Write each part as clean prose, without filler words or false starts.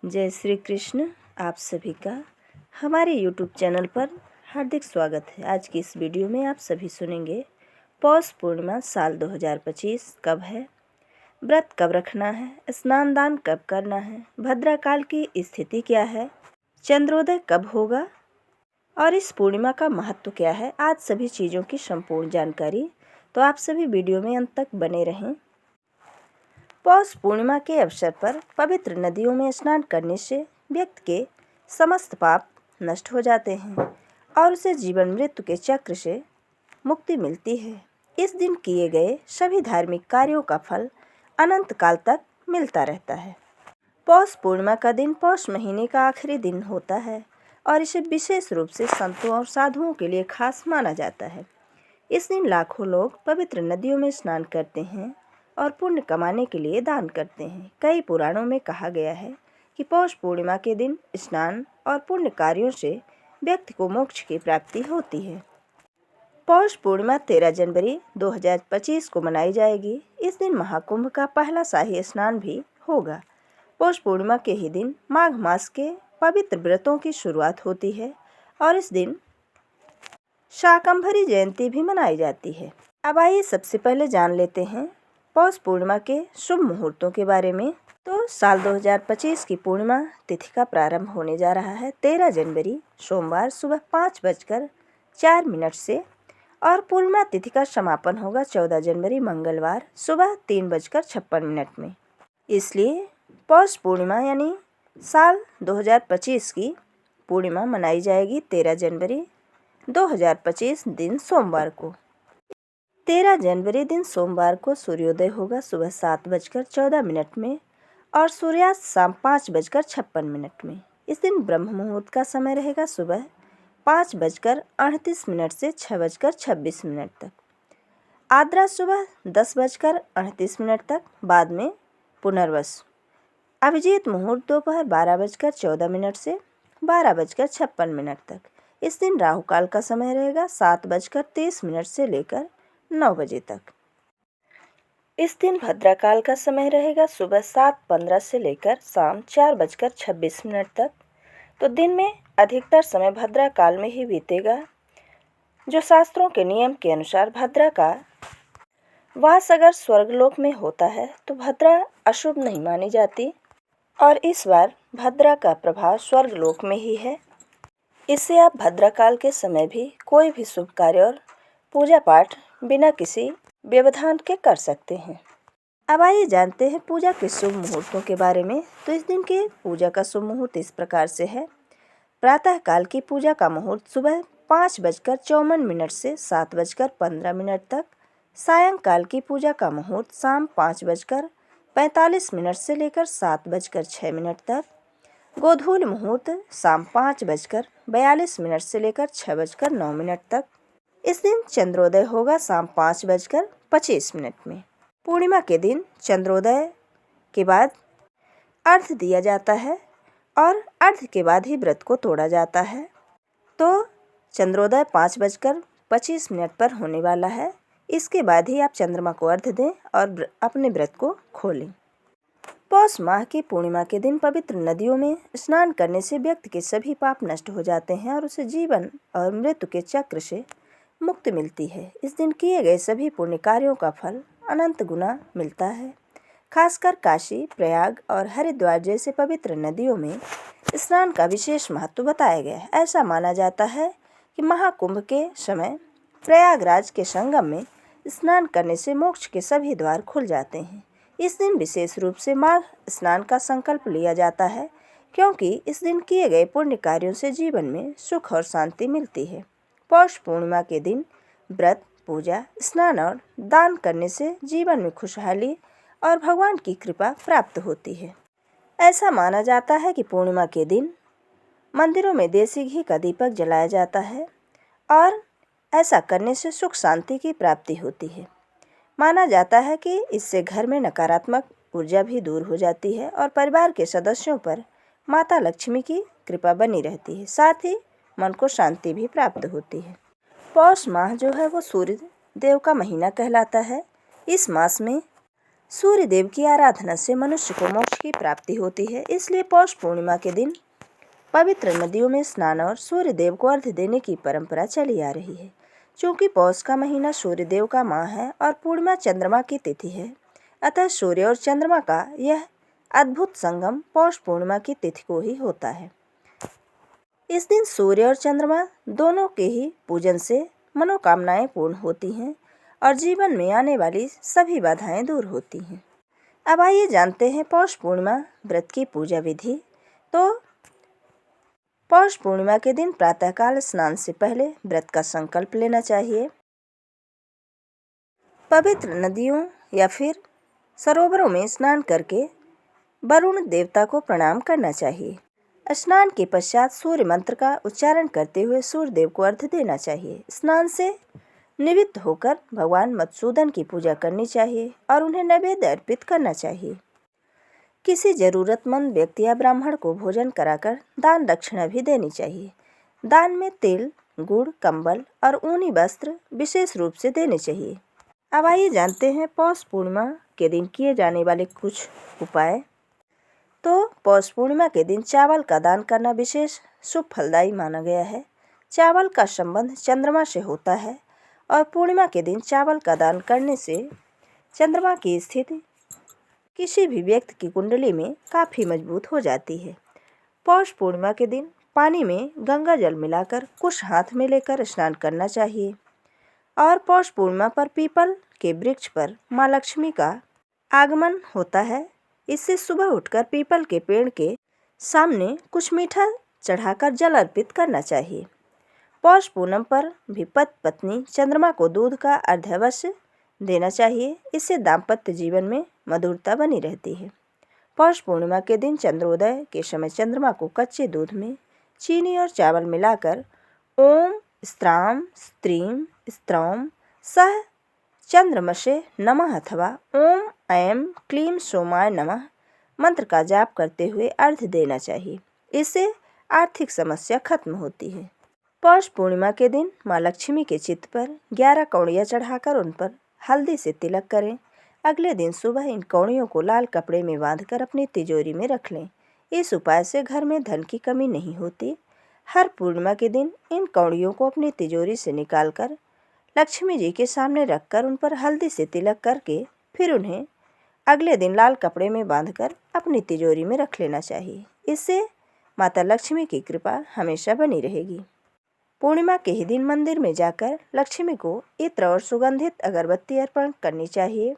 जय श्री कृष्ण। आप सभी का हमारे YouTube चैनल पर हार्दिक स्वागत है। आज की इस वीडियो में आप सभी सुनेंगे पौष पूर्णिमा साल 2025 कब है, व्रत कब रखना है, स्नान दान कब करना है, भद्राकाल की स्थिति क्या है, चंद्रोदय कब होगा और इस पूर्णिमा का महत्व क्या है। आज सभी चीज़ों की संपूर्ण जानकारी, तो आप सभी वीडियो में अंत तक बने रहें। पौष पूर्णिमा के अवसर पर पवित्र नदियों में स्नान करने से व्यक्ति के समस्त पाप नष्ट हो जाते हैं और उसे जीवन मृत्यु के चक्र से मुक्ति मिलती है। इस दिन किए गए सभी धार्मिक कार्यों का फल अनंत काल तक मिलता रहता है। पौष पूर्णिमा का दिन पौष महीने का आखिरी दिन होता है और इसे विशेष रूप से संतों और साधुओं के लिए खास माना जाता है। इस दिन लाखों लोग पवित्र नदियों में स्नान करते हैं और पुण्य कमाने के लिए दान करते हैं। कई पुराणों में कहा गया है कि पौष पूर्णिमा के दिन स्नान और पुण्य कार्यों से व्यक्ति को मोक्ष की प्राप्ति होती है। पौष पूर्णिमा 13 जनवरी 2025 को मनाई जाएगी। इस दिन महाकुंभ का पहला शाही स्नान भी होगा। पौष पूर्णिमा के ही दिन माघ मास के पवित्र व्रतों की शुरुआत होती है और इस दिन शाकंभरी जयंती भी मनाई जाती है। अब आइए सबसे पहले जान लेते हैं पौष पूर्णिमा के शुभ मुहूर्तों के बारे में। तो साल 2025 की पूर्णिमा तिथि का प्रारंभ होने जा रहा है 13 जनवरी सोमवार सुबह 5:04 से और पूर्णिमा तिथि का समापन होगा 14 जनवरी मंगलवार सुबह 3:56 में। इसलिए पौष पूर्णिमा यानी साल 2025 की पूर्णिमा मनाई जाएगी 13 जनवरी 2025 दिन सोमवार को। 13 जनवरी दिन सोमवार को सूर्योदय होगा सुबह 7:14 में और सूर्यास्त शाम 5:56 में। इस दिन ब्रह्म मुहूर्त का समय रहेगा सुबह 5:38 से 6:26 तक। आद्रा सुबह 10:38 तक, बाद में पुनर्वसु। अभिजीत मुहूर्त दोपहर 12:14 से 12:56 तक। इस दिन राहु काल का समय रहेगा 7:30 से लेकर 9 बजे तक। इस दिन भद्राकाल का समय रहेगा सुबह 7:15 से लेकर शाम 4:26 तक। तो दिन में अधिकतर समय भद्राकाल में ही बीतेगा। जो शास्त्रों के नियम के अनुसार भद्रा का वास अगर स्वर्गलोक में होता है तो भद्रा अशुभ नहीं मानी जाती और इस बार भद्रा का प्रभाव स्वर्गलोक में ही है। इससे आप भद्राकाल के समय भी कोई भी शुभ कार्य और पूजा पाठ बिना किसी व्यवधान के कर सकते हैं। अब आइए जानते हैं पूजा के शुभ मुहूर्तों के बारे में। तो इस दिन के पूजा का शुभ मुहूर्त इस प्रकार से है। प्रातः काल की पूजा का मुहूर्त सुबह 5:54 से 7:15 तक। सायंकाल की पूजा का मुहूर्त शाम 5:45 से लेकर 7:06 तक। गोधूल मुहूर्त शाम 5:42 से लेकर 6:09 तक। इस दिन चंद्रोदय होगा शाम 5:25 में। पूर्णिमा के दिन चंद्रोदय के बाद अर्घ्य दिया जाता है और अर्घ्य के बाद ही व्रत को तोड़ा जाता है। तो चंद्रोदय 5:25 पर होने वाला है। इसके बाद ही आप चंद्रमा को अर्घ्य दें और अपने व्रत को खोलें। पौष माह की पूर्णिमा के दिन पवित्र नदियों में स्नान करने से व्यक्ति के सभी पाप नष्ट हो जाते हैं और उसे जीवन और मृत्यु के चक्र से मुक्ति मिलती है। इस दिन किए गए सभी पुण्य कार्यों का फल अनंत गुना मिलता है। खासकर काशी, प्रयाग और हरिद्वार जैसे पवित्र नदियों में स्नान का विशेष महत्व बताया गया है। ऐसा माना जाता है कि महाकुंभ के समय प्रयागराज के संगम में स्नान करने से मोक्ष के सभी द्वार खुल जाते हैं। इस दिन विशेष रूप से माघ स्नान का संकल्प लिया जाता है क्योंकि इस दिन किए गए पुण्य कार्यों से जीवन में सुख और शांति मिलती है। पौष पूर्णिमा के दिन व्रत, पूजा, स्नान और दान करने से जीवन में खुशहाली और भगवान की कृपा प्राप्त होती है। ऐसा माना जाता है कि पूर्णिमा के दिन मंदिरों में देसी घी का दीपक जलाया जाता है और ऐसा करने से सुख शांति की प्राप्ति होती है। माना जाता है कि इससे घर में नकारात्मक ऊर्जा भी दूर हो जाती है और परिवार के सदस्यों पर माता लक्ष्मी की कृपा बनी रहती है। साथ ही मन को शांति भी प्राप्त होती है। पौष माह जो है वो सूर्य देव का महीना कहलाता है। इस मास में सूर्य देव की आराधना से मनुष्य को मोक्ष की प्राप्ति होती है। इसलिए पौष पूर्णिमा के दिन पवित्र नदियों में स्नान और सूर्य देव को अर्घ्य देने की परंपरा चली आ रही है। चूँकि पौष का महीना सूर्य देव का माह है और पूर्णिमा चंद्रमा की तिथि है, अतः सूर्य और चंद्रमा का यह अद्भुत संगम पौष पूर्णिमा की तिथि को ही होता है। इस दिन सूर्य और चंद्रमा दोनों के ही पूजन से मनोकामनाएं पूर्ण होती हैं और जीवन में आने वाली सभी बाधाएं दूर होती हैं। अब आइए जानते हैं पौष पूर्णिमा व्रत की पूजा विधि। तो पौष पूर्णिमा के दिन प्रातःकाल स्नान से पहले व्रत का संकल्प लेना चाहिए। पवित्र नदियों या फिर सरोवरों में स्नान करके वरुण देवता को प्रणाम करना चाहिए। स्नान के पश्चात सूर्य मंत्र का उच्चारण करते हुए सूर्य देव को अर्घ्य देना चाहिए। स्नान से निवृत्त होकर भगवान मधुसूदन की पूजा करनी चाहिए और उन्हें नैवेद्य अर्पित करना चाहिए। किसी जरूरतमंद व्यक्ति या ब्राह्मण को भोजन कराकर दान दक्षिणा भी देनी चाहिए। दान में तिल, गुड़, कंबल और ऊनी वस्त्र विशेष रूप से देने चाहिए। अब आइए जानते हैं पौष पूर्णिमा के दिन किए जाने वाले कुछ उपाय। तो पौष पूर्णिमा के दिन चावल का दान करना विशेष शुभ फलदायी माना गया है। चावल का संबंध चंद्रमा से होता है और पूर्णिमा के दिन चावल का दान करने से चंद्रमा की स्थिति किसी भी व्यक्ति की कुंडली में काफ़ी मजबूत हो जाती है। पौष पूर्णिमा के दिन पानी में गंगा जल मिलाकर कुश हाथ में लेकर स्नान करना चाहिए और पौष पूर्णिमा पर पीपल के वृक्ष पर माँ लक्ष्मी का आगमन होता है। इससे सुबह उठकर पीपल के पेड़ के सामने कुछ मीठा चढ़ाकर जल अर्पित करना चाहिए। पौष पूनम पर भी पति पत्नी चंद्रमा को दूध का अर्घ्य अवश्य देना चाहिए। इससे दाम्पत्य जीवन में मधुरता बनी रहती है। पौष पूर्णिमा के दिन चंद्रोदय के समय चंद्रमा को कच्चे दूध में चीनी और चावल मिलाकर ओम स्त्राम स्त्रीम स्त्रौम सह चंद्रमसे नमः अथवा ओम ऐं क्लीं सोमाय नमः मंत्र का जाप करते हुए अर्घ्य देना चाहिए। इससे आर्थिक समस्या खत्म होती है। पौष पूर्णिमा के दिन माँ लक्ष्मी के चित्र पर 11 कौड़ियाँ चढ़ाकर उन पर हल्दी से तिलक करें। अगले दिन सुबह इन कौड़ियों को लाल कपड़े में बांधकर अपनी तिजोरी में रख लें। इस उपाय से घर में धन की कमी नहीं होती। हर पूर्णिमा के दिन इन कौड़ियों को अपनी तिजोरी से निकालकर लक्ष्मी जी के सामने रखकर उन पर हल्दी से तिलक करके फिर उन्हें अगले दिन लाल कपड़े में बांधकर अपनी तिजोरी में रख लेना चाहिए। इससे माता लक्ष्मी की कृपा हमेशा बनी रहेगी। पूर्णिमा के ही दिन मंदिर में जाकर लक्ष्मी को इत्र और सुगंधित अगरबत्ती अर्पण करनी चाहिए।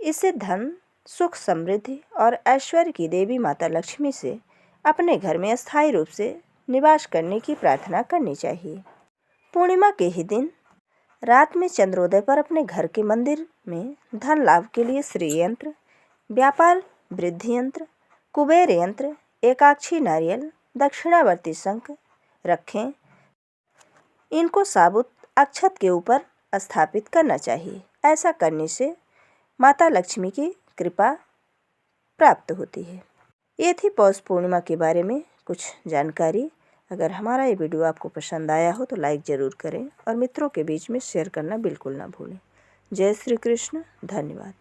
इससे धन, सुख, समृद्धि और ऐश्वर्य की देवी माता लक्ष्मी से अपने घर में अस्थायी रूप से निवास करने की प्रार्थना करनी चाहिए। पूर्णिमा के ही दिन रात में चंद्रोदय पर अपने घर के मंदिर में धन लाभ के लिए श्री यंत्र, व्यापार वृद्धि यंत्र, कुबेर यंत्र, एकाक्षी नारियल, दक्षिणावर्ती शंख रखें। इनको साबुत अक्षत के ऊपर स्थापित करना चाहिए। ऐसा करने से माता लक्ष्मी की कृपा प्राप्त होती है। ये थी पौष पूर्णिमा के बारे में कुछ जानकारी। अगर हमारा ये वीडियो आपको पसंद आया हो तो लाइक ज़रूर करें और मित्रों के बीच में शेयर करना बिल्कुल ना भूलें। जय श्री कृष्ण। धन्यवाद।